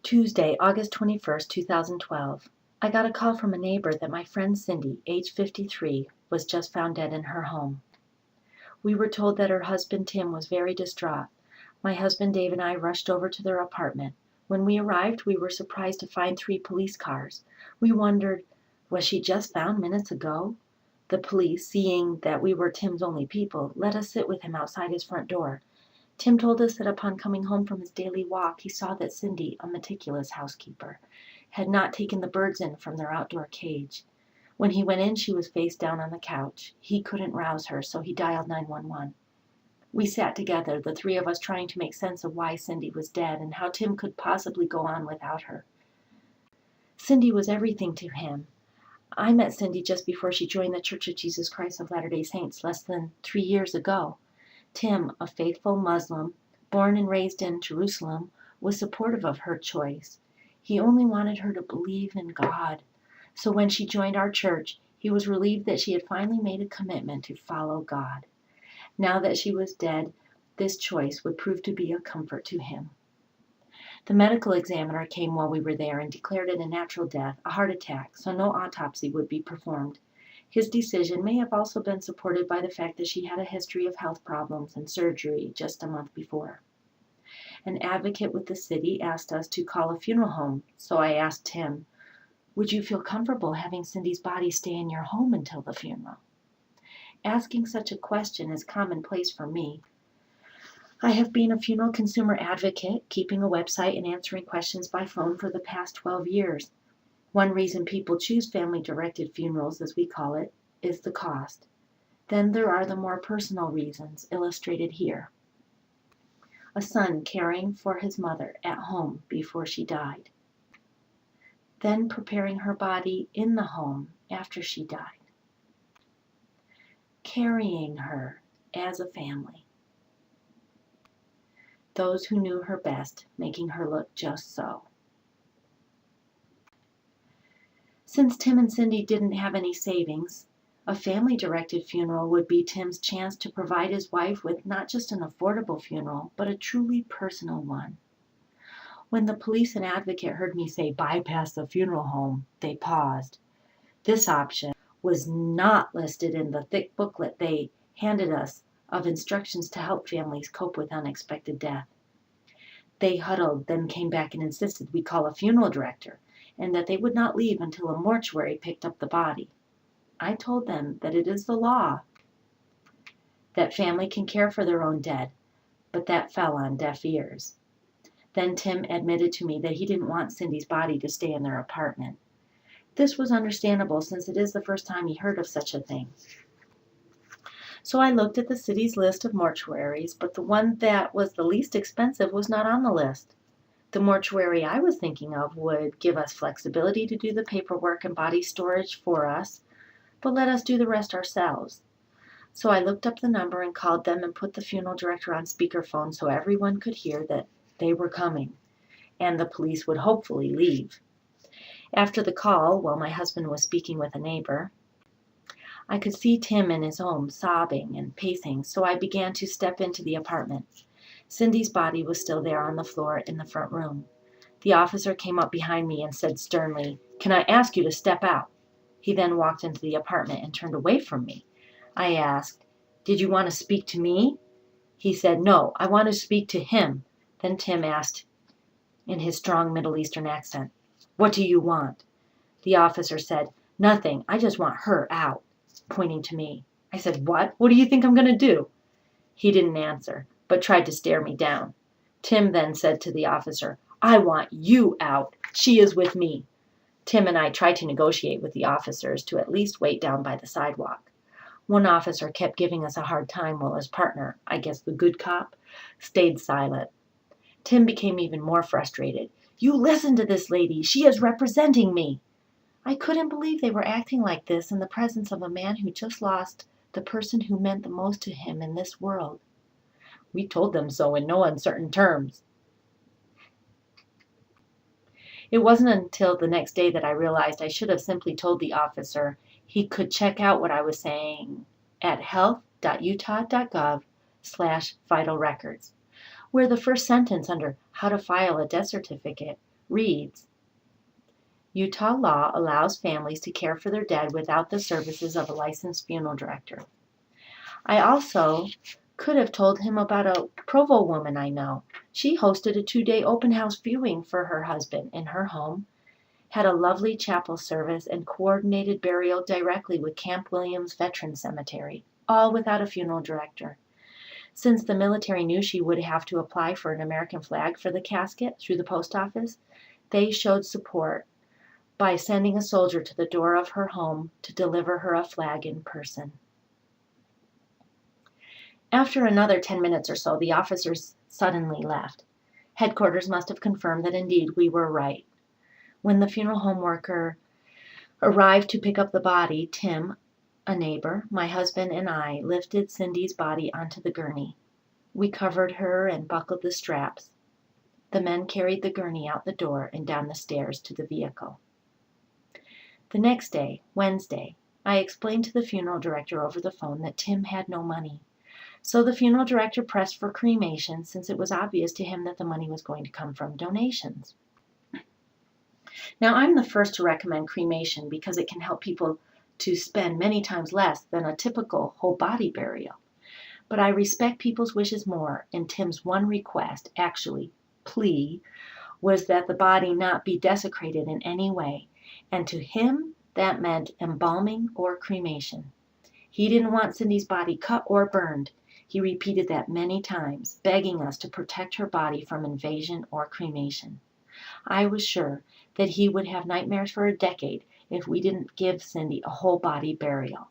Tuesday, August 21st, 2012. I got a call from a neighbor that my friend Cindy, age 53, was just found dead in her home. We were told that her husband Tim was very distraught. My husband Dave and I rushed over to their apartment. When we arrived, we were surprised to find 3 police cars. We wondered, was she just found minutes ago? The police, seeing that we were Tim's only people, let us sit with him outside his front door. Tim told us that upon coming home from his daily walk, he saw that Cindy, a meticulous housekeeper, had not taken the birds in from their outdoor cage. When he went in, she was face down on the couch. He couldn't rouse her, so he dialed 911. We sat together, the 3 of us trying to make sense of why Cindy was dead and how Tim could possibly go on without her. Cindy was everything to him. I met Cindy just before she joined the Church of Jesus Christ of Latter-day Saints less than 3 years ago. Tim, a faithful Muslim, born and raised in Jerusalem, was supportive of her choice. He only wanted her to believe in God. So when she joined our church, he was relieved that she had finally made a commitment to follow God. Now that she was dead, this choice would prove to be a comfort to him. The medical examiner came while we were there and declared it a natural death, a heart attack, so no autopsy would be performed. His decision may have also been supported by the fact that she had a history of health problems and surgery just a month before. An advocate with the city asked us to call a funeral home, so I asked him, "Would you feel comfortable having Cindy's body stay in your home until the funeral?" Asking such a question is commonplace for me. I have been a funeral consumer advocate, keeping a website and answering questions by phone for the past 12 years. One reason people choose family-directed funerals, as we call it, is the cost. Then there are the more personal reasons, illustrated here. A son caring for his mother at home before she died. Then preparing her body in the home after she died. Carrying her as a family. Those who knew her best, making her look just so. Since Tim and Cindy didn't have any savings, a family-directed funeral would be Tim's chance to provide his wife with not just an affordable funeral, but a truly personal one. When the police and advocate heard me say bypass the funeral home, they paused. This option was not listed in the thick booklet they handed us of instructions to help families cope with unexpected death. They huddled, then came back and insisted we call a funeral director, and that they would not leave until a mortuary picked up the body. I told them that it is the law that family can care for their own dead, but that fell on deaf ears. Then Tim admitted to me that he didn't want Cindy's body to stay in their apartment. This was understandable since it is the first time he heard of such a thing. So I looked at the city's list of mortuaries, but the one that was the least expensive was not on the list. The mortuary I was thinking of would give us flexibility to do the paperwork and body storage for us, but let us do the rest ourselves. So I looked up the number and called them and put the funeral director on speakerphone so everyone could hear that they were coming, and the police would hopefully leave. After the call, while my husband was speaking with a neighbor, I could see Tim in his home sobbing and pacing, so I began to step into the apartment. Cindy's body was still there on the floor in the front room. The officer came up behind me and said sternly, "Can I ask you to step out?" He then walked into the apartment and turned away from me. I asked, "Did you want to speak to me?" He said, "No, I want to speak to him." Then Tim asked in his strong Middle Eastern accent, "What do you want?" The officer said, "Nothing, I just want her out," pointing to me. I said, "What? What do you think I'm going to do?" He didn't answer, but tried to stare me down. Tim then said to the officer, "I want you out. She is with me." Tim and I tried to negotiate with the officers to at least wait down by the sidewalk. One officer kept giving us a hard time while his partner, I guess the good cop, stayed silent. Tim became even more frustrated. "You listen to this lady. She is representing me." I couldn't believe they were acting like this in the presence of a man who just lost the person who meant the most to him in this world. We told them so in no uncertain terms. It wasn't until the next day that I realized I should have simply told the officer he could check out what I was saying at health.utah.gov/vital records, where the first sentence under how to file a death certificate reads, Utah law allows families to care for their dead without the services of a licensed funeral director. I also could have told him about a Provo woman I know. She hosted a 2-day open house viewing for her husband in her home, had a lovely chapel service, and coordinated burial directly with Camp Williams Veteran Cemetery, all without a funeral director. Since the military knew she would have to apply for an American flag for the casket through the post office, they showed support by sending a soldier to the door of her home to deliver her a flag in person. After another 10 minutes or so, the officers suddenly left. Headquarters must have confirmed that indeed we were right. When the funeral home worker arrived to pick up the body, Tim, a neighbor, my husband, and I lifted Cindy's body onto the gurney. We covered her and buckled the straps. The men carried the gurney out the door and down the stairs to the vehicle. The next day, Wednesday, I explained to the funeral director over the phone that Tim had no money. So the funeral director pressed for cremation since it was obvious to him that the money was going to come from donations. Now, I'm the first to recommend cremation because it can help people to spend many times less than a typical whole body burial. But I respect people's wishes more, and Tim's one request, actually plea, was that the body not be desecrated in any way, and to him that meant embalming or cremation. He didn't want Cindy's body cut or burned. He repeated that many times, begging us to protect her body from invasion or cremation. I was sure that he would have nightmares for a decade if we didn't give Cindy a whole body burial.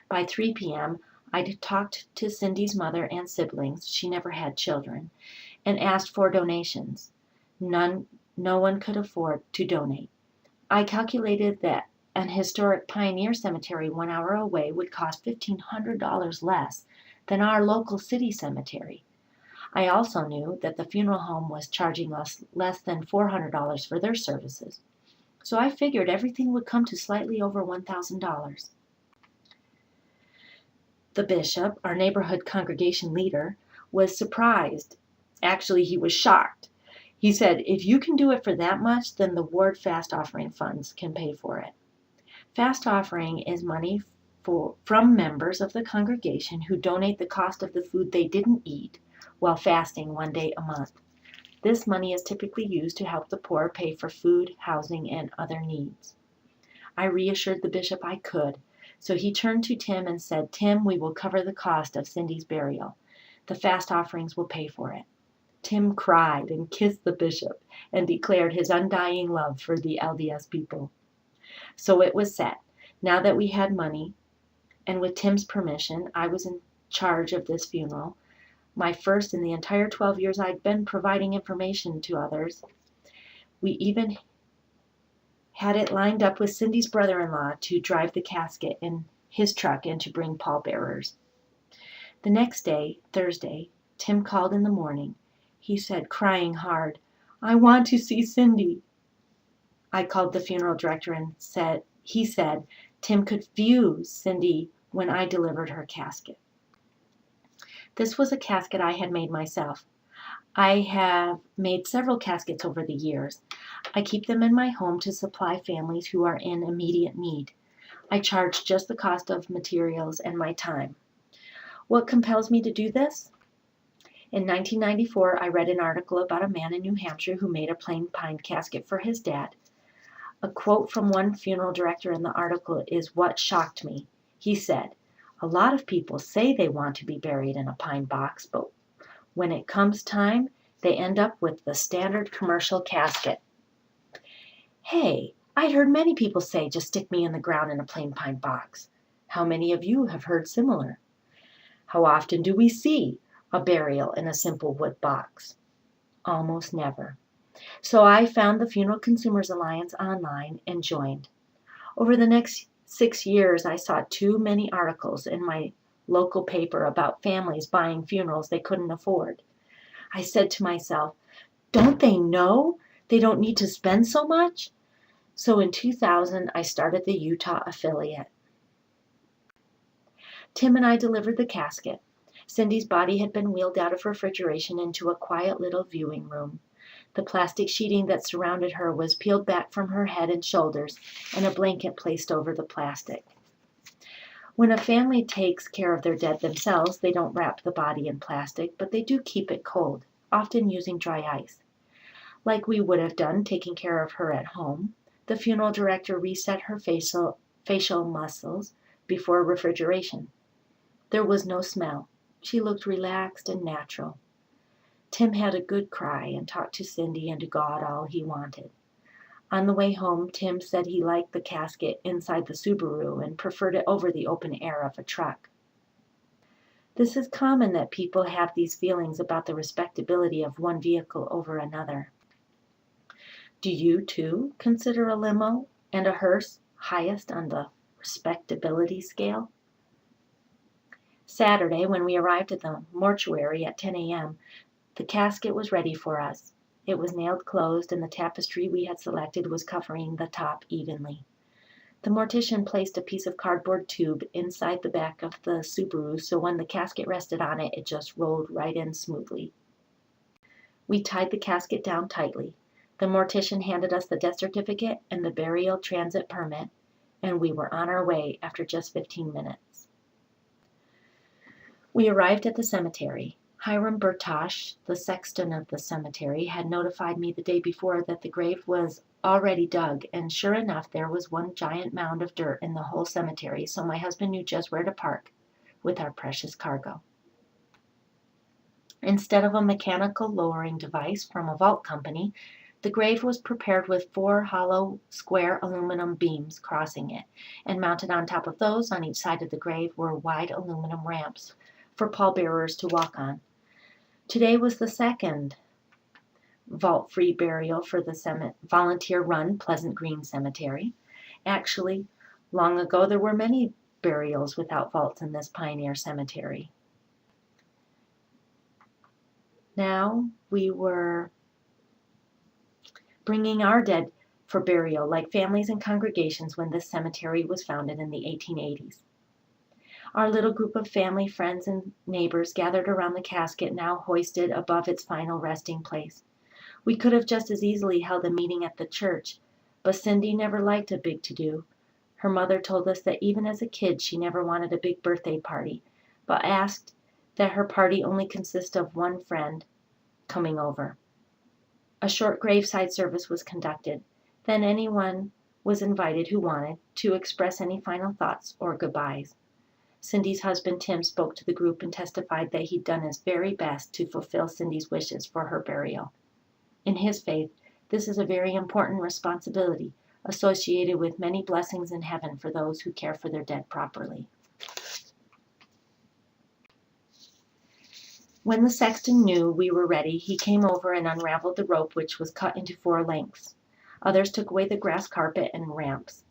By 3 p.m., I talked to Cindy's mother and siblings, she never had children, and asked for donations. No one could afford to donate. I calculated that an historic pioneer cemetery 1 hour away would cost $1,500 less than our local city cemetery. I also knew that the funeral home was charging us less than $400 for their services, so I figured everything would come to slightly over $1,000. The bishop, our neighborhood congregation leader, was surprised. Actually, he was shocked. He said, if you can do it for that much, then the ward fast offering funds can pay for it. Fast offering is money from members of the congregation who donate the cost of the food they didn't eat while fasting 1 day a month. This money is typically used to help the poor pay for food, housing, and other needs. I reassured the bishop I could, so he turned to Tim and said, Tim, we will cover the cost of Cindy's burial. The fast offerings will pay for it. Tim cried and kissed the bishop and declared his undying love for the LDS people. So it was set. Now that we had money, and with Tim's permission, I was in charge of this funeral, my first in the entire 12 years I'd been providing information to others. We even had it lined up with Cindy's brother-in-law to drive the casket in his truck and to bring pallbearers. The next day, Thursday, Tim called in the morning. He said, crying hard, I want to see Cindy. I called the funeral director and he said Tim could view Cindy when I delivered her casket. This was a casket I had made myself. I have made several caskets over the years. I keep them in my home to supply families who are in immediate need. I charge just the cost of materials and my time. What compels me to do this? In 1994, I read an article about a man in New Hampshire who made a plain pine casket for his dad. A quote from one funeral director in the article is what shocked me. He said, a lot of people say they want to be buried in a pine box, but when it comes time, they end up with the standard commercial casket. Hey, I'd heard many people say just stick me in the ground in a plain pine box. How many of you have heard similar? How often do we see a burial in a simple wood box? Almost never. So I found the Funeral Consumers Alliance online and joined. Over the next 6 years, I saw too many articles in my local paper about families buying funerals they couldn't afford. I said to myself, don't they know they don't need to spend so much? So in 2000, I started the Utah affiliate. Tim and I delivered the casket. Cindy's body had been wheeled out of refrigeration into a quiet little viewing room. The plastic sheeting that surrounded her was peeled back from her head and shoulders, and a blanket placed over the plastic. When a family takes care of their dead themselves, they don't wrap the body in plastic, but they do keep it cold, often using dry ice. Like we would have done taking care of her at home, the funeral director reset her facial muscles before refrigeration. There was no smell. She looked relaxed and natural. Tim had a good cry and talked to Cindy and to God all he wanted. On the way home, Tim said he liked the casket inside the Subaru and preferred it over the open air of a truck. This is common that people have these feelings about the respectability of one vehicle over another. Do you, too, consider a limo and a hearse highest on the respectability scale? Saturday, when we arrived at the mortuary at 10 a.m., the casket was ready for us. It was nailed closed, and the tapestry we had selected was covering the top evenly. The mortician placed a piece of cardboard tube inside the back of the Subaru, so when the casket rested on it, it just rolled right in smoothly. We tied the casket down tightly. The mortician handed us the death certificate and the burial transit permit, and we were on our way after just 15 minutes. We arrived at the cemetery. Hiram Bertosh, the sexton of the cemetery, had notified me the day before that the grave was already dug, and sure enough, there was one giant mound of dirt in the whole cemetery, so my husband knew just where to park with our precious cargo. Instead of a mechanical lowering device from a vault company, the grave was prepared with 4 hollow, square aluminum beams crossing it, and mounted on top of those on each side of the grave were wide aluminum ramps for pallbearers to walk on. Today was the second vault-free burial for the volunteer-run Pleasant Green Cemetery. Actually, long ago there were many burials without vaults in this pioneer cemetery. Now we were bringing our dead for burial like families and congregations when this cemetery was founded in the 1880s. Our little group of family, friends, and neighbors gathered around the casket now hoisted above its final resting place. We could have just as easily held a meeting at the church, but Cindy never liked a big to-do. Her mother told us that even as a kid she never wanted a big birthday party, but asked that her party only consist of one friend coming over. A short graveside service was conducted. Then anyone was invited who wanted to express any final thoughts or goodbyes. Cindy's husband Tim spoke to the group and testified that he'd done his very best to fulfill Cindy's wishes for her burial. In his faith, this is a very important responsibility associated with many blessings in heaven for those who care for their dead properly. When the sexton knew we were ready, he came over and unraveled the rope, which was cut into 4 lengths. Others took away the grass carpet and ramps.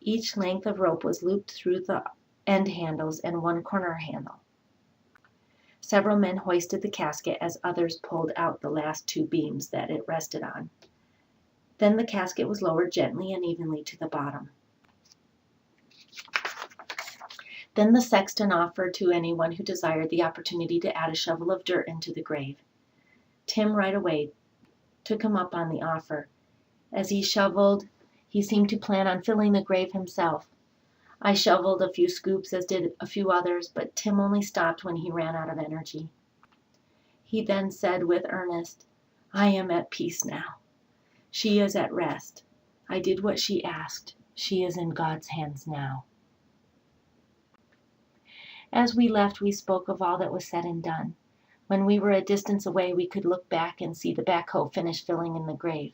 Each length of rope was looped through the end handles and one corner handle. Several men hoisted the casket as others pulled out the last 2 beams that it rested on. Then the casket was lowered gently and evenly to the bottom. Then the sexton offered to anyone who desired the opportunity to add a shovel of dirt into the grave. Tim right away took him up on the offer. As he shoveled, he seemed to plan on filling the grave himself. I shoveled a few scoops, as did a few others, but Tim only stopped when he ran out of energy. He then said with earnest, "I am at peace now. She is at rest. I did what she asked. She is in God's hands now." As we left, we spoke of all that was said and done. When we were a distance away, we could look back and see the backhoe finish filling in the grave.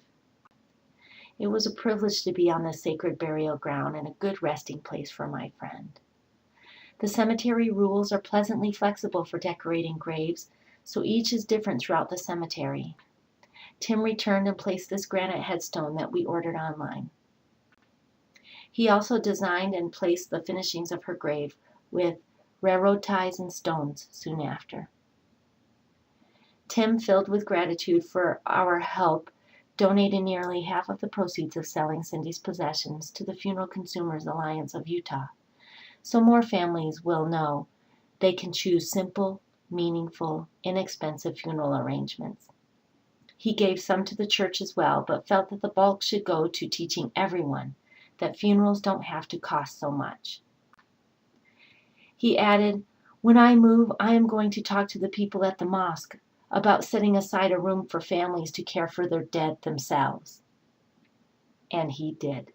It was a privilege to be on this sacred burial ground and a good resting place for my friend. The cemetery rules are pleasantly flexible for decorating graves, so each is different throughout the cemetery. Tim returned and placed this granite headstone that we ordered online. He also designed and placed the finishings of her grave with railroad ties and stones soon after. Tim, filled with gratitude for our help, donated nearly half of the proceeds of selling Cindy's possessions to the Funeral Consumers Alliance of Utah, so more families will know they can choose simple, meaningful, inexpensive funeral arrangements. He gave some to the church as well, but felt that the bulk should go to teaching everyone that funerals don't have to cost so much. He added, "When I move, I am going to talk to the people at the mosque about setting aside a room for families to care for their dead themselves." And he did.